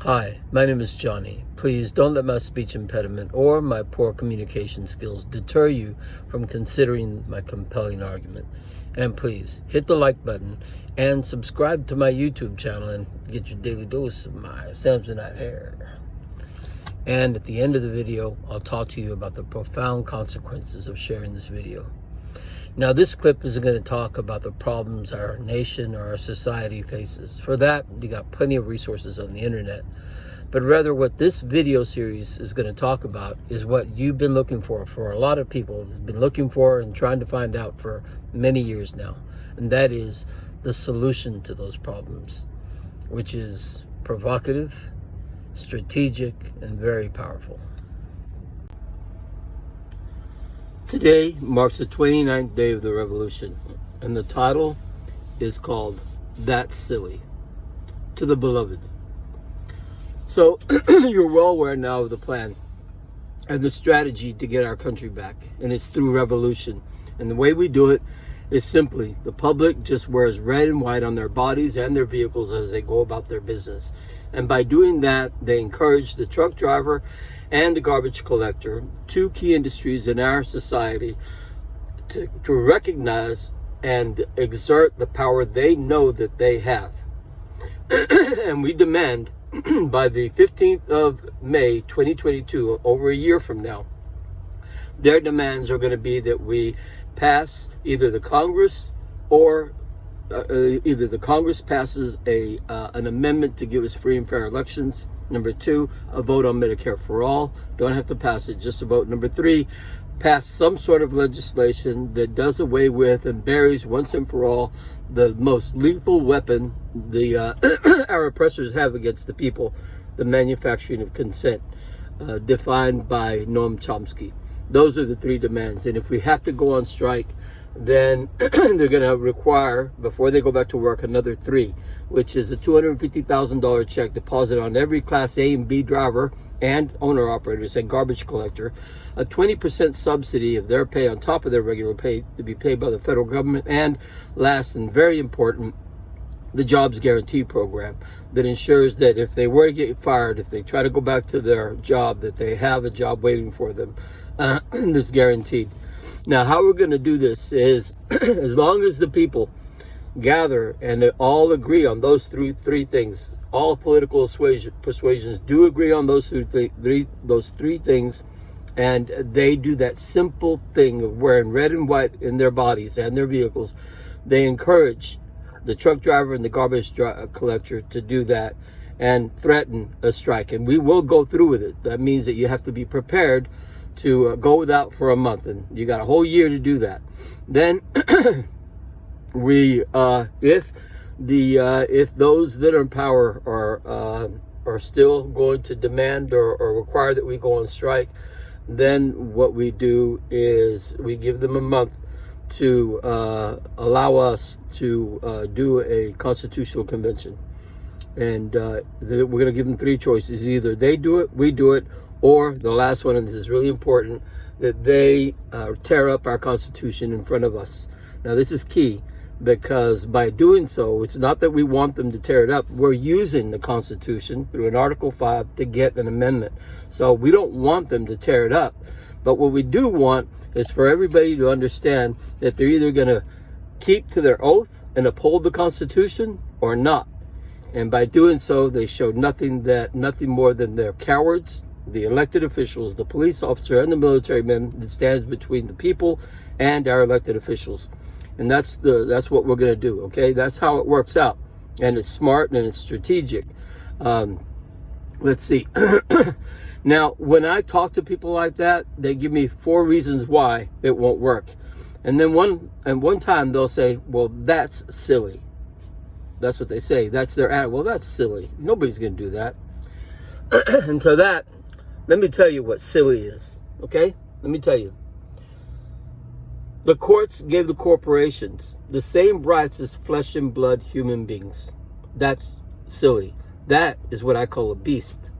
Hi, my name is Johnny. Please don't let my speech impediment or my poor communication skills deter you from considering my compelling argument. And please hit the like button and subscribe to my YouTube channel and get your daily dose of my Samsonite hair. And at the end of the video, I'll talk to you about the profound consequences of sharing this video. Now, this clip isn't going to talk about the problems our nation or our society faces. For that, you got plenty of resources on the internet. But rather, what this video series is going to talk about is what you've been looking for a lot of people have been looking for and trying to find out for many years now. And that is the solution to those problems, which is provocative, strategic, and very powerful. Today marks the 29th day of the revolution, and the title is called That's Silly. To the Beloved. So, you're well aware now of the plan and the strategy to get our country back, and it's through revolution. And the way we do it is simply, the public just wears red and white on their bodies and their vehicles as they go about their business. And by doing that, they encourage the truck driver and the garbage collector, two key industries in our society, to recognize and exert the power they know that they have. And we demand by the 15th of May, 2022, over a year from now, their demands are going to be that we pass either the Congress or either the Congress passes an amendment to give us free and fair elections. Number 2, a vote on Medicare for all. Don't have to pass it, just a vote. Number 3, pass some sort of legislation that does away with and buries once and for all the most lethal weapon our oppressors have against the people, the manufacturing of consent, defined by Noam Chomsky. Those are the 3 demands. And if we have to go on strike, then they're going to require, before they go back to work, another 3, which is a $250,000 check deposited on every Class A and B driver and owner-operators and garbage collector, a 20% subsidy of their pay on top of their regular pay to be paid by the federal government, and last and very important, the Jobs Guarantee Program that ensures that if they were to get fired, if they try to go back to their job, that they have a job waiting for them. This guaranteed. Now, how we're going to do this is, as long as the people gather and they all agree on those three things, all political persuasions do agree on those three things, and they do that simple thing of wearing red and white in their bodies and their vehicles, they encourage the truck driver and the garbage collector to do that and threaten a strike. And we will go through with it. That means that you have to be prepared to go without for a month, and you got a whole year to do that. Then if those that are in power are still going to demand or require that we go on strike, then what we do is we give them a month to allow us to do a constitutional convention. And we're going to give them 3 choices. Either they do it, we do it, or the last one, and this is really important, that they tear up our Constitution in front of us. Now, this is key, because by doing so, it's not that we want them to tear it up. We're using the Constitution through an Article 5 to get an amendment. So we don't want them to tear it up. But what we do want is for everybody to understand that they're either going to keep to their oath and uphold the Constitution or not. And by doing so, they show nothing more than they're cowards, the elected officials, the police officer, and the military men that stands between the people and our elected officials. And that's what we're going to do, okay? That's how it works out. And it's smart and it's strategic. Let's see. Now, when I talk to people like that, they give me 4 reasons why it won't work. And then one time they'll say, well, that's silly. That's what they say. That's their attitude. Well, that's silly. Nobody's going to do that. And so let me tell you what silly is, okay? Let me tell you. The courts gave the corporations the same rights as flesh and blood human beings. That's silly. That is what I call a beast.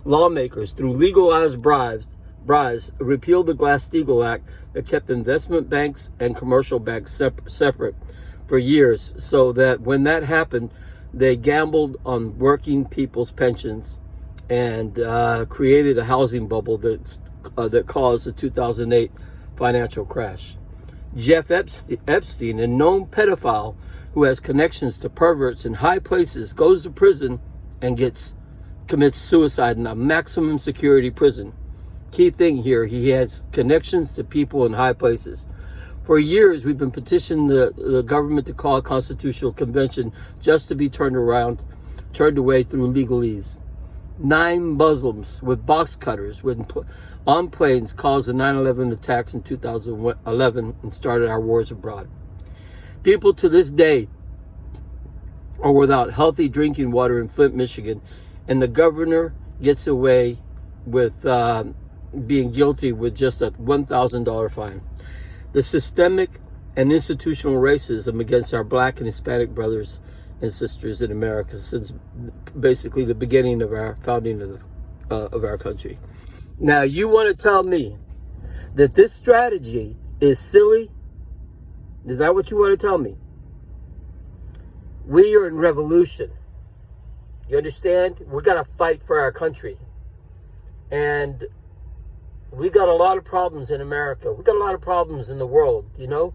Lawmakers, through legalized bribes, repealed the Glass-Steagall Act that kept investment banks and commercial banks separate for years, so that when that happened, They gambled on working people's pensions and created a housing bubble that caused the 2008 financial crash. Jeff Epstein, a known pedophile who has connections to perverts in high places, goes to prison and commits suicide in a maximum security prison. Key thing here, he has connections to people in high places. For years, we've been petitioning the government to call a constitutional convention just to be turned away through legalese. 9 Muslims with box cutters on planes caused the 9/11 attacks in 2011 and started our wars abroad. People to this day are without healthy drinking water in Flint, Michigan, and the governor gets away with being guilty with just a $1,000 fine. The systemic and institutional racism against our Black and Hispanic brothers and sisters in America since basically the beginning of our founding of our country. Now, you want to tell me that this strategy is silly? Is that what you want to tell me? We are in revolution. You understand? We got to fight for our country. And we got a lot of problems in America. We got a lot of problems in the world, you know?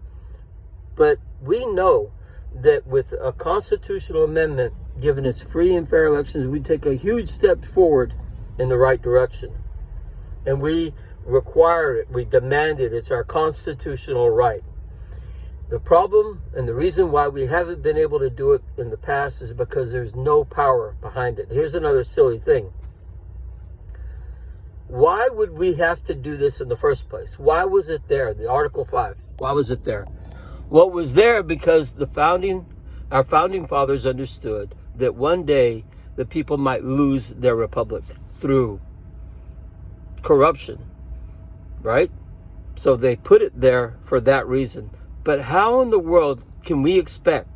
But we know that with a constitutional amendment giving us free and fair elections, we take a huge step forward in the right direction. And we require it. We demand it. It's our constitutional right. The problem and the reason why we haven't been able to do it in the past is because there's no power behind it. Here's another silly thing. Why would we have to do this in the first place? Why was it there? The Article 5. Why was it there? Well, it was there because our founding fathers understood that one day the people might lose their republic through corruption, right? So they put it there for that reason. But how in the world can we expect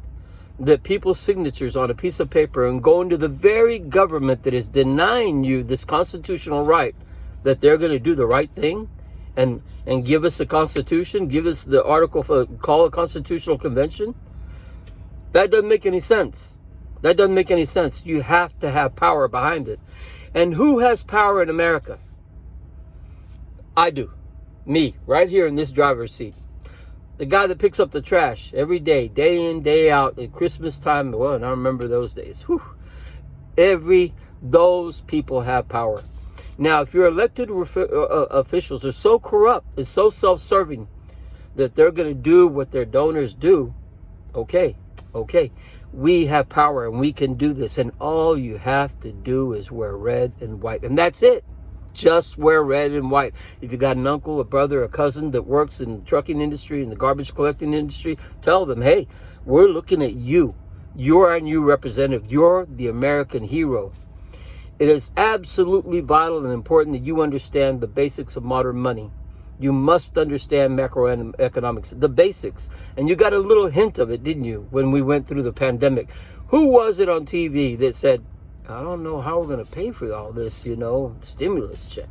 that people's signatures on a piece of paper and go into the very government that is denying you this constitutional right, that they're going to do the right thing and give us a constitution, give us the article for call a constitutional convention? That doesn't make any sense. That doesn't make any sense. You have to have power behind it. And who has power in America? I do. Me, right here in this driver's seat. The guy that picks up the trash every day, day in, day out, at Christmas time. Well, and I remember those days. Whew. Those people have power. Now, if your elected officials are so corrupt and so self-serving that they're going to do what their donors do, okay. We have power and we can do this. And all you have to do is wear red and white. And that's it. Just wear red and white. If you got an uncle, a brother, a cousin that works in the trucking industry, in the garbage collecting industry, tell them, hey, we're looking at you. You're our new representative. You're the American hero. It is absolutely vital and important that you understand the basics of modern money. You must understand macroeconomics, the basics. And you got a little hint of it, didn't you, when we went through the pandemic? Who was it on TV that said, I don't know how we're going to pay for all this, stimulus check?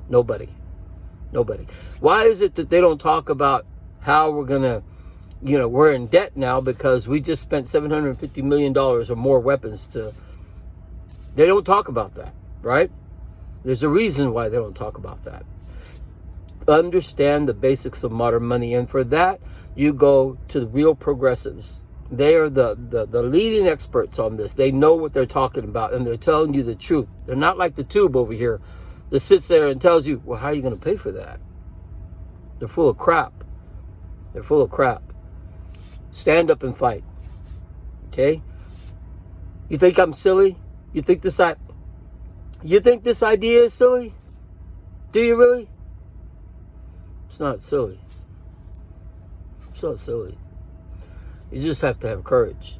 Nobody. Why is it that they don't talk about how we're going to, we're in debt now because we just spent $750 million or more weapons to... They don't talk about that, right? There's a reason why they don't talk about that. Understand the basics of modern money. And for that, you go to the real progressives. They are the leading experts on this. They know what they're talking about, and they're telling you the truth. They're not like the tube over here that sits there and tells you, well, how are you going to pay for that? They're full of crap. Stand up and fight. Okay? You think I'm silly? You think this idea is silly? Do you really? It's not silly. You just have to have courage.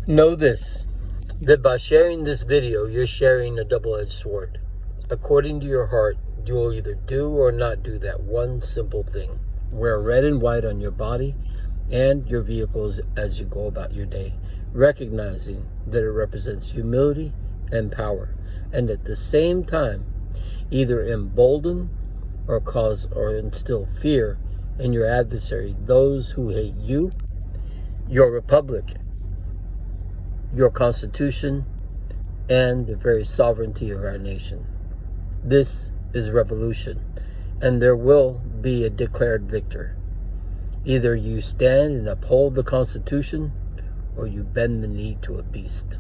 Know this, that by sharing this video, you're sharing a double-edged sword. According to your heart, you will either do or not do that one simple thing. Wear red and white on your body and your vehicles as you go about your day, recognizing that it represents humility and power, and at the same time, either embolden or cause or instill fear in your adversary, those who hate you your republic, your constitution, and the very sovereignty of our nation. This is revolution, and there will be a declared victor. Either you stand and uphold the Constitution, or you bend the knee to a beast.